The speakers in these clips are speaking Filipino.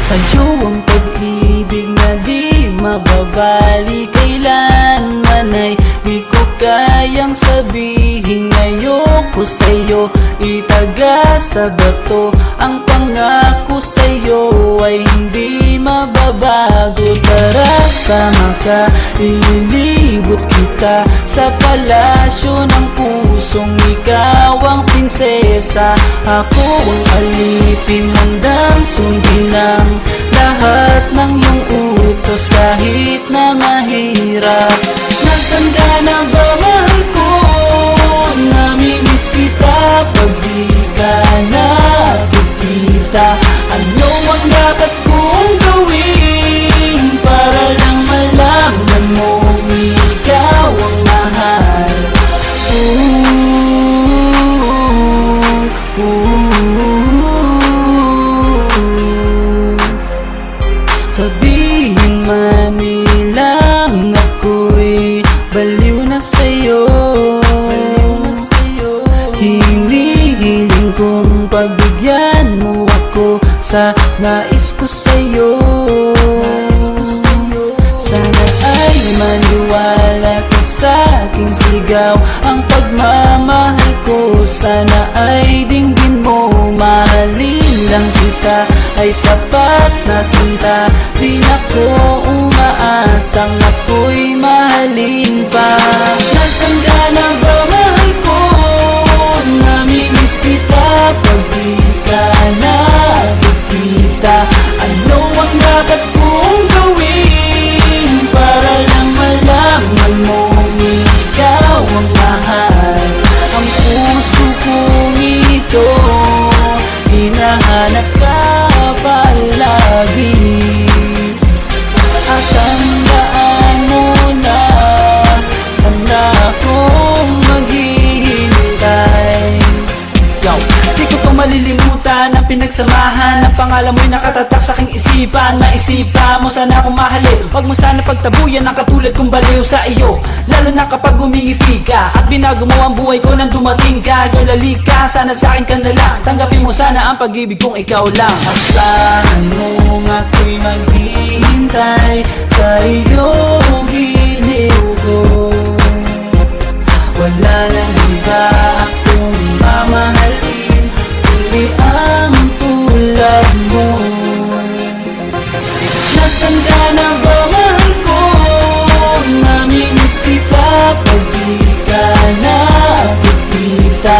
Sa'yo ang pag-ibig na di mababali, kailanman ay di ko kayang sabihin. Ayoko sa'yo itaga sa bato, ang pangako sa'yo ay hindi mababago. Tara, sama ka, ililibot kita sa palasyo ng pusong ikaw ang prinsesa. Ako ang alipin, handang sundin ng lahat ng iyong utos kahit na mahirap. Nasaan ka na ba, mahal ko? Namimiss kita pag di ka nakikita. Ano ang dapat kong gawin para lang malaman mong ikaw ang mahal? Sabihin man nilang ako'y baliw na sa'yo, hinihiling kong pagbigyan mo ako sa nais ko sa'yo. Sana ay maniwala ka sa aking sigaw, ang pagmamahal ko sana ay dinggin mo. Mahalin lang kita ay sapat na sinta, di na ko umaasang ako'y mahalin pa. Nasaan ka na ba, mahal ko? Namimiss kita pag di ka nakikita. Ano ang dapat kong gawin para lang malaman mong ikaw ang mahal? Ang puso kong ito hinahanap ka palagi, at tandaan mo na handa akong maghihintay. Di ko pa malilimutan ang pinagsamahan, ang pangalan mo'y nakatatak sa aking isipan. Maisipan mo sana akong mahalin, wag mo sana pagtabuyan ang katulad kong baliw sa iyo. Lalo na kapag umingiti ka at binago mo ang buhay ko nang dumating ka. Girl, halika, sana sa akin ka na lang, tanggapin mo sana ang pag-ibig kong ikaw lang. Asahan mo ako'y maghihintay sa iyong giliw ko. Wala nang iba akong mamahalin kundi ang tulad mo. Nasaan ka na ba, mahal ko? Namimiss kita pag di ka nakikita.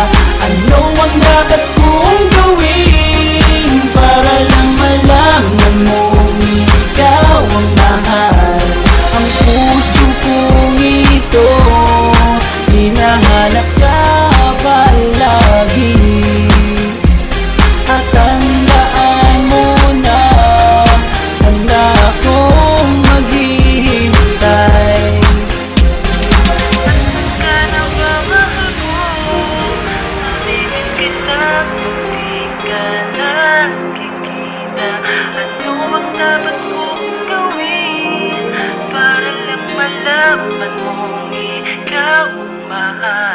Ano ang dapat kong gawin para lang malaman mong ikaw ang mahal? Ang puso kong ito hinahanap ka palagi, at tandaan mo na handa akong maghihintay. Ka na ba, mahal ko? Namimiss kita kung di ka nakikita. Ano ang dapat kong gawin para lang malaman mong ikaw ang mahal?